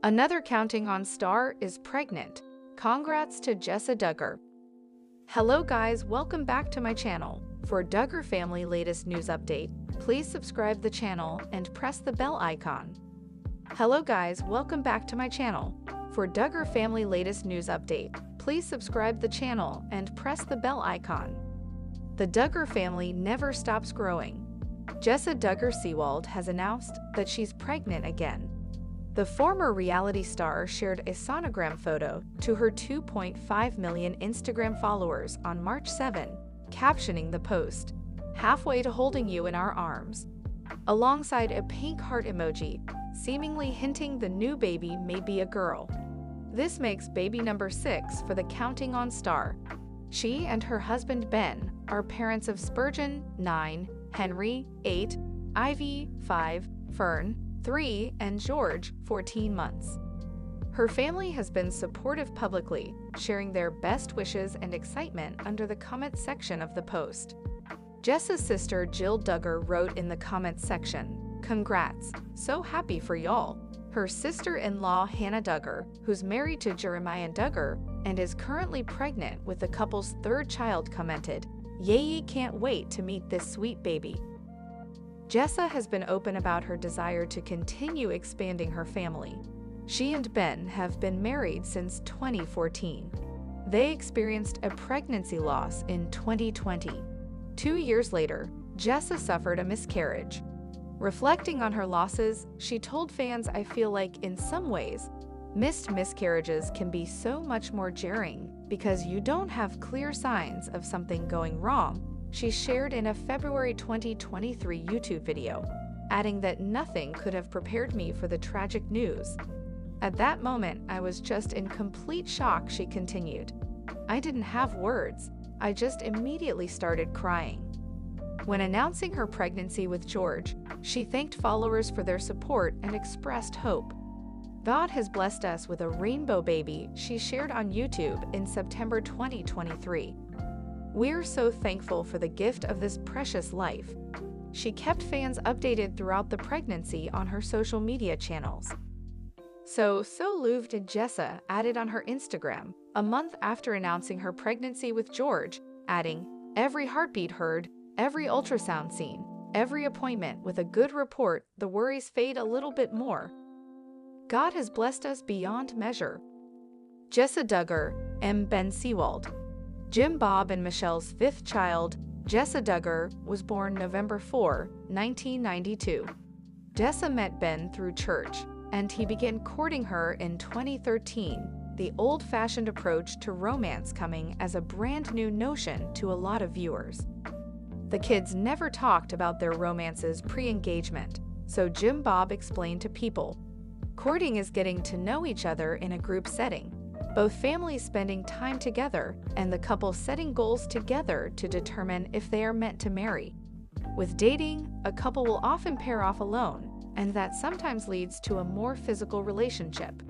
Another Counting On star is pregnant. Congrats to Jessa Duggar. Hello guys, welcome back to my channel. For Duggar family latest news update, please subscribe the channel and press the bell icon. Hello guys, welcome back to my channel. For Duggar family latest news update, please subscribe the channel and press the bell icon. The Duggar family never stops growing. Jessa Duggar Seewald has announced that she's pregnant again. The former reality star shared a sonogram photo to her 2.5 million Instagram followers on March 7, captioning the post, "Halfway to holding you in our arms," alongside a pink heart emoji, seemingly hinting the new baby may be a girl. This makes baby number 6 for the Counting On star. She and her husband Ben are parents of Spurgeon, 9, Henry, 8, Ivy, 5, Fern, 3, and George, 14 months. Her family has been supportive publicly, sharing their best wishes and excitement under the comments section of the post. Jessa's sister Jill Duggar wrote in the comments section, "Congrats, so happy for y'all." Her sister-in-law Hannah Duggar, who's married to Jeremiah Duggar and is currently pregnant with the couple's third child, commented, "Yay, can't wait to meet this sweet baby." Jessa has been open about her desire to continue expanding her family. She and Ben have been married since 2014. They experienced a pregnancy loss in 2020. 2 years later, Jessa suffered a miscarriage. Reflecting on her losses, she told fans, "I feel like, in some ways, missed miscarriages can be so much more jarring because you don't have clear signs of something going wrong," she shared in a February 2023 YouTube video, adding that nothing could have prepared me for the tragic news. "At that moment, I was just in complete shock," she continued. "I didn't have words. I just immediately started crying." When announcing her pregnancy with George, she thanked followers for their support and expressed hope. "God has blessed us with a rainbow baby," she shared on YouTube in September 2023. "We're so thankful for the gift of this precious life." She kept fans updated throughout the pregnancy on her social media channels. So moved, Jessa added on her Instagram, a month after announcing her pregnancy with George, adding, "Every heartbeat heard, every ultrasound seen, every appointment with a good report, the worries fade a little bit more. God has blessed us beyond measure." Jessa Duggar, Ben Seewald. Jim, Bob, and Michelle's fifth child, Jessa Duggar, was born November 4, 1992. Jessa met Ben through church, and he began courting her in 2013, the old-fashioned approach to romance coming as a brand new notion to a lot of viewers. The kids never talked about their romances pre-engagement, so Jim Bob explained to people, "Courting is getting to know each other in a group setting, both families spending time together and the couple setting goals together to determine if they are meant to marry. With dating, a couple will often pair off alone, and that sometimes leads to a more physical relationship."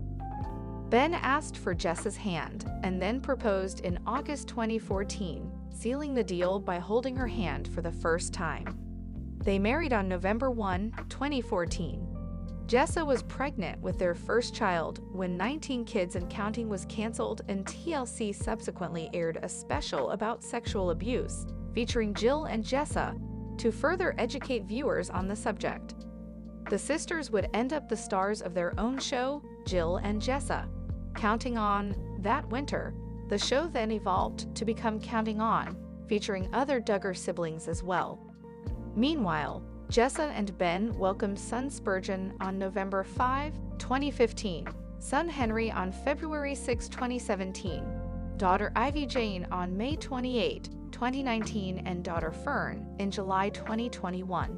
Ben asked for Jessa's hand and then proposed in August 2014, sealing the deal by holding her hand for the first time. They married on November 1, 2014. Jessa was pregnant with their first child when 19 Kids and Counting was canceled, and TLC subsequently aired a special about sexual abuse, featuring Jill and Jessa, to further educate viewers on the subject. The sisters would end up the stars of their own show, Jill and Jessa, Counting On, that winter. The show then evolved to become Counting On, featuring other Duggar siblings as well. Meanwhile, Jessa and Ben welcomed son Spurgeon on November 5, 2015, son Henry on February 6, 2017, daughter Ivy Jane on May 28, 2019, and daughter Fern in July 2021.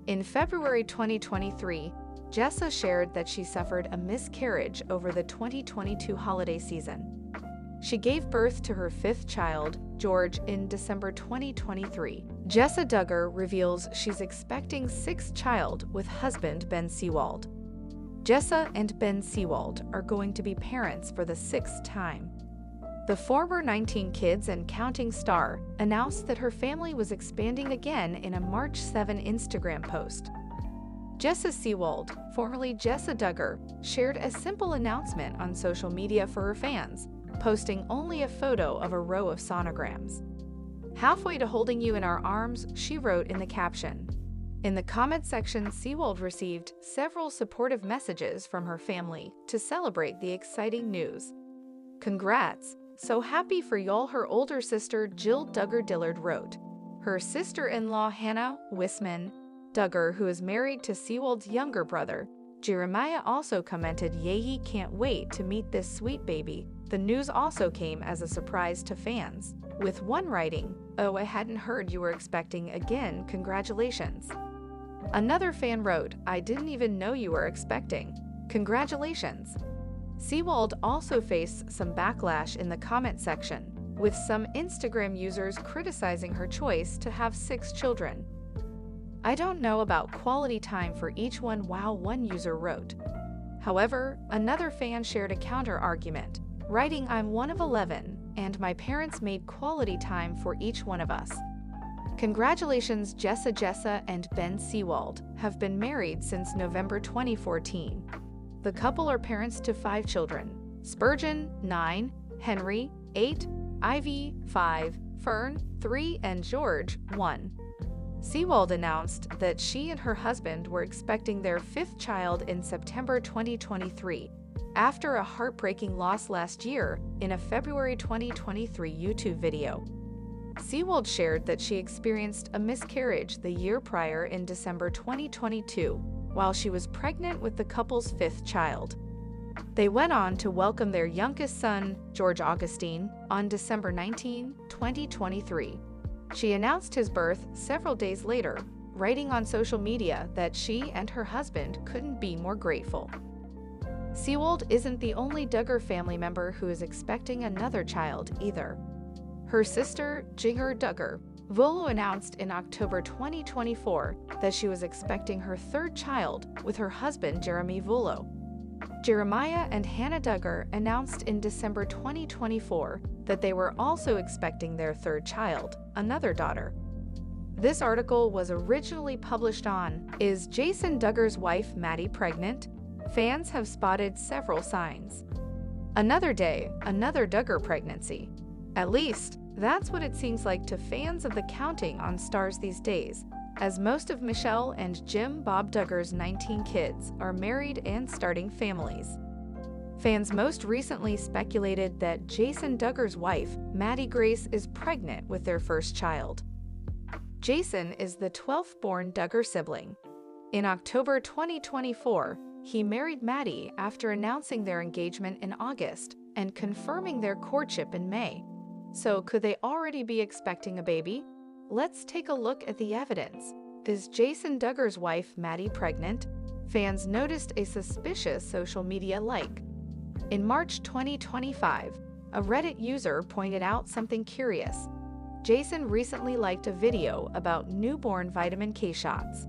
In February 2023, Jessa shared that she suffered a miscarriage over the 2022 holiday season. She gave birth to her fifth child, George, in December 2023. Jessa Duggar reveals she's expecting sixth child with husband Ben Seewald. Jessa and Ben Seewald are going to be parents for the sixth time. The former 19 Kids and Counting star announced that her family was expanding again in a March 7 Instagram post. Jessa Seewald, formerly Jessa Duggar, shared a simple announcement on social media for her fans, posting only a photo of a row of sonograms. "Halfway to holding you in our arms," she wrote in the caption. In the comment section, Seewald received several supportive messages from her family to celebrate the exciting news. "Congrats! So happy for y'all," her older sister Jill Duggar Dillard wrote. Her sister-in-law Hannah Wisman Duggar, who is married to Seewald's younger brother, Jeremiah, also commented, "Yay, can't wait to meet this sweet baby." The news also came as a surprise to fans, with one writing, "Oh, I hadn't heard you were expecting again, congratulations." Another fan wrote, "I didn't even know you were expecting. Congratulations." Seewald also faced some backlash in the comment section, with some Instagram users criticizing her choice to have 6 children. "I don't know about quality time for each one," one user wrote. However, another fan shared a counter-argument, writing, "I'm one of 11, and my parents made quality time for each one of us." Congratulations. Jessa and Ben Seewald have been married since November 2014. The couple are parents to 5 children: Spurgeon, 9, Henry, 8, Ivy, 5, Fern, 3, and George, 1. Seewald announced that she and her husband were expecting their 5th child in September 2023, after a heartbreaking loss last year in a February 2023 YouTube video. Seewald shared that she experienced a miscarriage the year prior in December 2022, while she was pregnant with the couple's 5th child. They went on to welcome their youngest son, George Augustine, on December 19, 2023. She announced his birth several days later, writing on social media that she and her husband couldn't be more grateful. Seewald isn't the only Duggar family member who is expecting another child either. Her sister, Jinger Duggar Volo, announced in October 2024 that she was expecting her 3rd child with her husband, Jeremy Volo. Jeremiah and Hannah Duggar announced in December 2024 that they were also expecting their 3rd child, another daughter. This article was originally published on "Is Jason Duggar's wife Maddie pregnant?" Fans have spotted several signs. Another day, another Duggar pregnancy. At least, that's what it seems like to fans of the Counting on Stars these days, as most of Michelle and Jim Bob Duggar's 19 kids are married and starting families. Fans most recently speculated that Jason Duggar's wife, Maddie Grace, is pregnant with their 1st child. Jason is the 12th born Duggar sibling. In October 2024, he married Maddie after announcing their engagement in August and confirming their courtship in May. So could they already be expecting a baby? Let's take a look at the evidence. Is Jason Duggar's wife Maddie pregnant? Fans noticed a suspicious social media like. In March 2025, a Reddit user pointed out something curious. Jason recently liked a video about newborn vitamin K shots.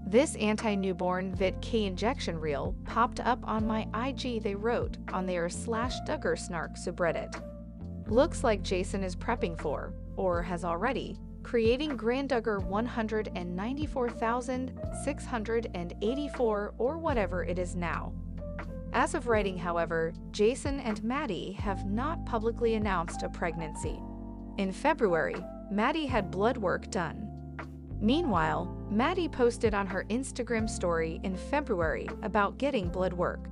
"This anti-newborn Vit K injection reel popped up on my IG," they wrote on their /Duggar Snark subreddit. "Looks like Jason is prepping for, or has already, creating Grand Duggar 194,684 or whatever it is now." As of writing, however, Jason and Maddie have not publicly announced a pregnancy. In February, Maddie had blood work done. Meanwhile, Maddie posted on her Instagram story in February about getting blood work.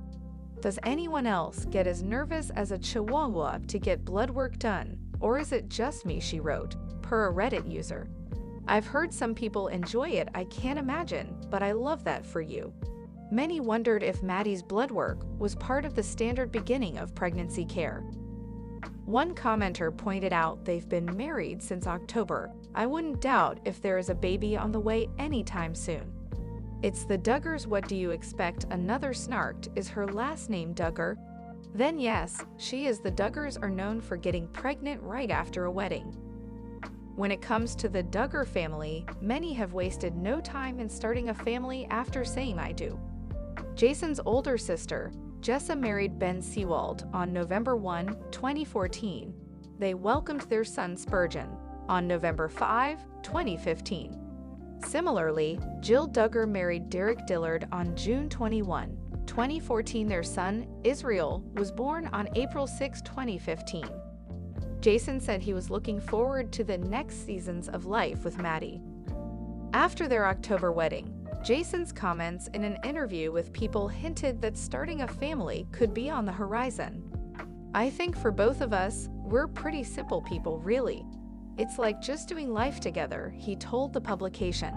"Does anyone else get as nervous as a chihuahua to get blood work done, or is it just me?" she wrote, per a Reddit user. "I've heard some people enjoy it, I can't imagine, but I love that for you." Many wondered if Maddie's blood work was part of the standard beginning of pregnancy care. One commenter pointed out they've been married since October. "I wouldn't doubt if there is a baby on the way anytime soon." It's the Duggars. What do you expect? Another snarked, "Is her last name Duggar?" Then yes, she is. The Duggars are known for getting pregnant right after a wedding. When it comes to the Duggar family, many have wasted no time in starting a family after saying "I do." Jason's older sister, Jessa, married Ben Seewald on November 1, 2014. They welcomed their son Spurgeon on November 5, 2015. Similarly, Jill Duggar married Derek Dillard on June 21, 2014. Their son, Israel, was born on April 6, 2015. Jason said he was looking forward to the next seasons of life with Maddie. After their October wedding, Jason's comments in an interview with People hinted that starting a family could be on the horizon. "I think for both of us, we're pretty simple people, really. It's like just doing life together," he told the publication.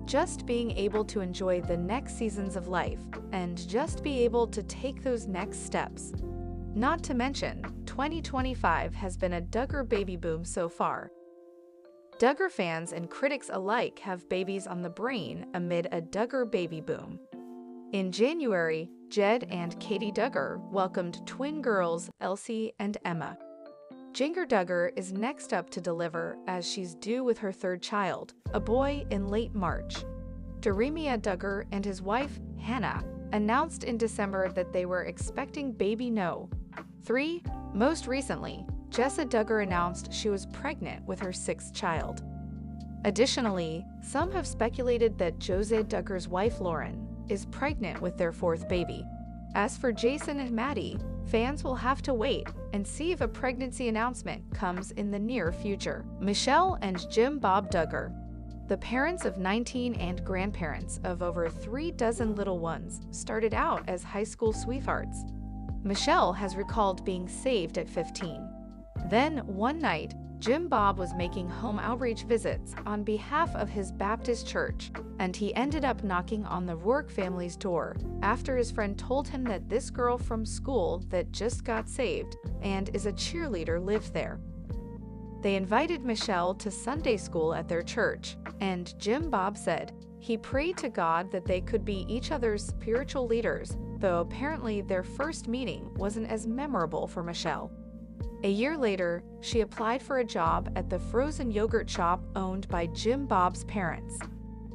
Just being able to enjoy the next seasons of life and just be able to take those next steps. Not to mention, 2025 has been a Duggar baby boom so far. Duggar fans and critics alike have babies on the brain amid a Duggar baby boom. In January, Jed and Katie Duggar welcomed twin girls Elsie and Emma. Jinger Duggar is next up to deliver, as she's due with her third child, a boy, in late March. Jeremiah Duggar and his wife, Hannah, announced in December that they were expecting baby No. 3. Most recently, Jessa Duggar announced she was pregnant with her sixth child. Additionally, some have speculated that Jose Duggar's wife, Lauren, is pregnant with their fourth baby. As for Jason and Maddie, fans will have to wait and see if a pregnancy announcement comes in the near future. Michelle and Jim Bob Duggar, the parents of 19 and grandparents of over 36 little ones, started out as high school sweethearts. Michelle has recalled being saved at 15. Then, one night, Jim Bob was making home outreach visits on behalf of his Baptist church, and he ended up knocking on the Rourke family's door after his friend told him that this girl from school that just got saved and is a cheerleader lived there. They invited Michelle to Sunday school at their church, and Jim Bob said he prayed to God that they could be each other's spiritual leaders, though apparently their first meeting wasn't as memorable for Michelle. A year later, she applied for a job at the frozen yogurt shop owned by Jim Bob's parents.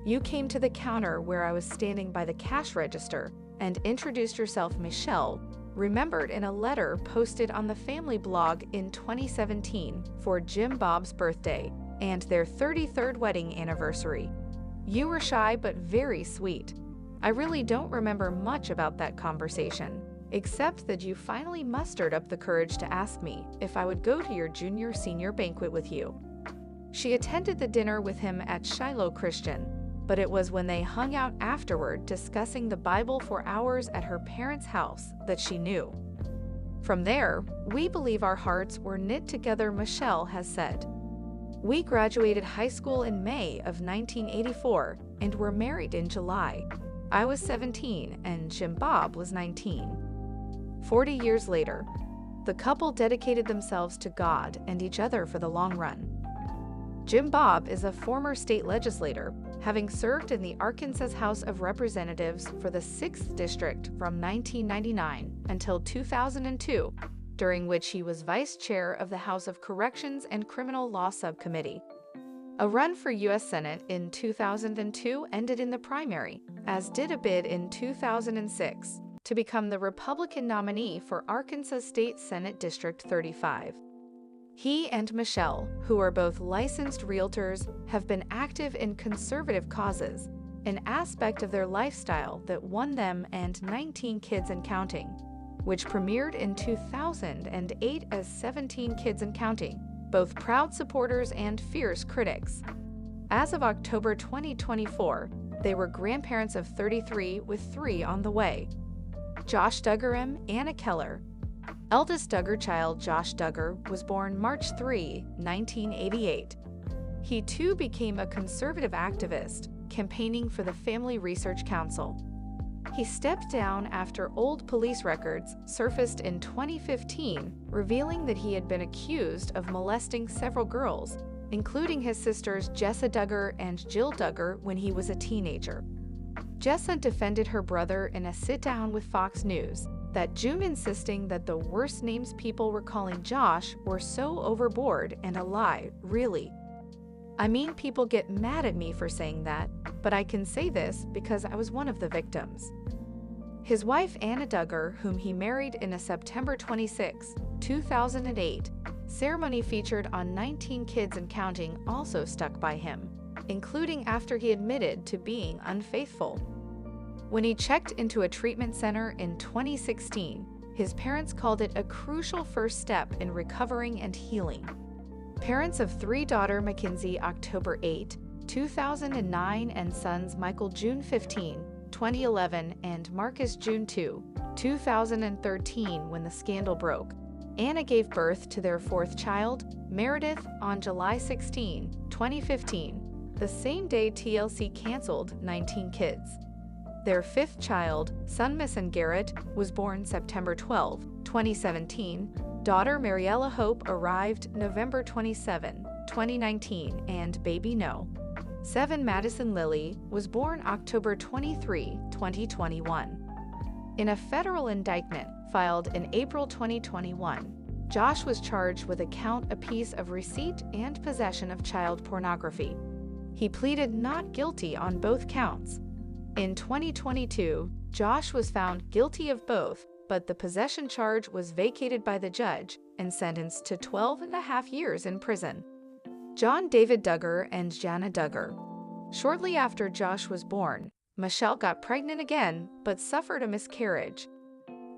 "You came to the counter where I was standing by the cash register and introduced yourself," Michelle remembered in a letter posted on the family blog in 2017 for Jim Bob's birthday and their 33rd wedding anniversary. "You were shy but very sweet. I really don't remember much about that conversation, except that you finally mustered up the courage to ask me if I would go to your junior-senior banquet with you." She attended the dinner with him at Shiloh Christian, but it was when they hung out afterward discussing the Bible for hours at her parents' house that she knew. "From there, we believe our hearts were knit together," Michelle has said. "We graduated high school in May of 1984 and were married in July. I was 17 and Jim Bob was 19. 40 years later, the couple dedicated themselves to God and each other for the long run." Jim Bob is a former state legislator, having served in the Arkansas House of Representatives for the 6th District from 1999 until 2002, during which he was vice chair of the House of Corrections and Criminal Law Subcommittee. A run for U.S. Senate in 2002 ended in the primary, as did a bid in 2006 to become the Republican nominee for Arkansas State Senate District 35. He and Michelle, who are both licensed realtors, have been active in conservative causes, an aspect of their lifestyle that won them and 19 Kids and Counting, which premiered in 2008 as 17 Kids and Counting, both proud supporters and fierce critics. As of October 2024, they were grandparents of 33 with 3 on the way. Josh Duggar and Anna Keller. Eldest Duggar child Josh Duggar was born March 3, 1988. He too became a conservative activist, campaigning for the Family Research Council. He stepped down after old police records surfaced in 2015, revealing that he had been accused of molesting several girls, including his sisters Jessa Duggar and Jill Duggar when he was a teenager. Jessa defended her brother in a sit-down with Fox News that June, insisting that the worst names people were calling Josh were so overboard and a lie, really. "I mean, people get mad at me for saying that, but I can say this because I was one of the victims." His wife Anna Duggar, whom he married in a September 26, 2008, ceremony featured on 19 Kids and Counting, also stuck by him. including after he admitted to being unfaithful. When he checked into a treatment center in 2016, his parents called it a crucial first step in recovering and healing. Parents of three-daughter Mackenzie October 8, 2009 and sons Michael June 15, 2011 and Marcus June 2, 2013 when the scandal broke. Anna gave birth to their fourth child, Meredith, on July 16, 2015, the same day TLC canceled 19 Kids. Their fifth child, son Mason Garrett, was born September 12, 2017. Daughter Mariella Hope arrived November 27, 2019, and baby No. 7 Madison Lily was born October 23, 2021. In a federal indictment filed in April 2021, Josh was charged with a count apiece of receipt and possession of child pornography. He pleaded not guilty on both counts. In 2022, Josh was found guilty of both, but the possession charge was vacated by the judge and sentenced to 12.5 years in prison. John David Duggar and Jana Duggar. Shortly after Josh was born, Michelle got pregnant again but suffered a miscarriage.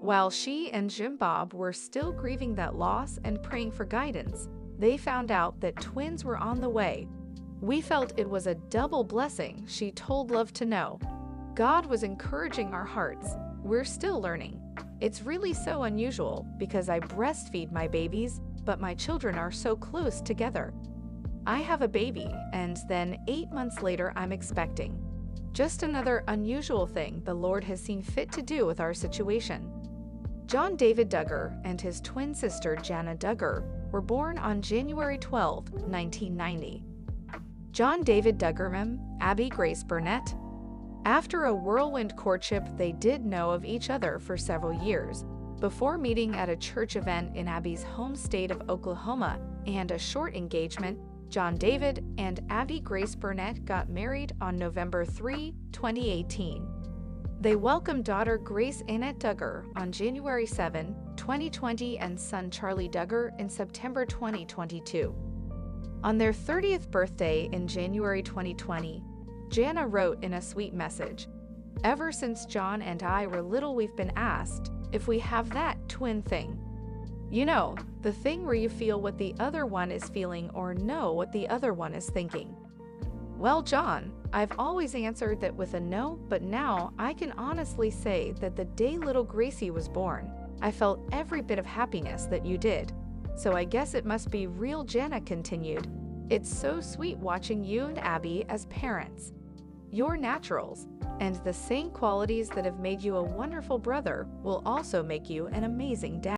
While she and Jim Bob were still grieving that loss and praying for guidance, they found out that twins were on the way. "We felt it was a double blessing," she told Love to Know. "God was encouraging our hearts. We're still learning. It's really so unusual because I breastfeed my babies, but my children are so close together. I have a baby, and then 8 months later I'm expecting. Just another unusual thing the Lord has seen fit to do with our situation." John David Duggar and his twin sister Jana Duggar were born on January 12, 1990. John David Duggar, Abby Grace Burnett. After a whirlwind courtship, they did know of each other for several years. Before meeting at a church event in Abby's home state of Oklahoma and a short engagement, John David and Abby Grace Burnett got married on November 3, 2018. They welcomed daughter Grace Annette Duggar on January 7, 2020 and son Charlie Duggar in September 2022. On their 30th birthday in January 2020, Jana wrote in a sweet message, "Ever since John and I were little, we've been asked if we have that twin thing. You know, the thing where you feel what the other one is feeling or know what the other one is thinking. Well, John, I've always answered that with a no, but now I can honestly say that the day little Gracie was born, I felt every bit of happiness that you did. So I guess it must be real." Jana continued, "It's so sweet watching you and Abby as parents. You're naturals, and the same qualities that have made you a wonderful brother will also make you an amazing dad."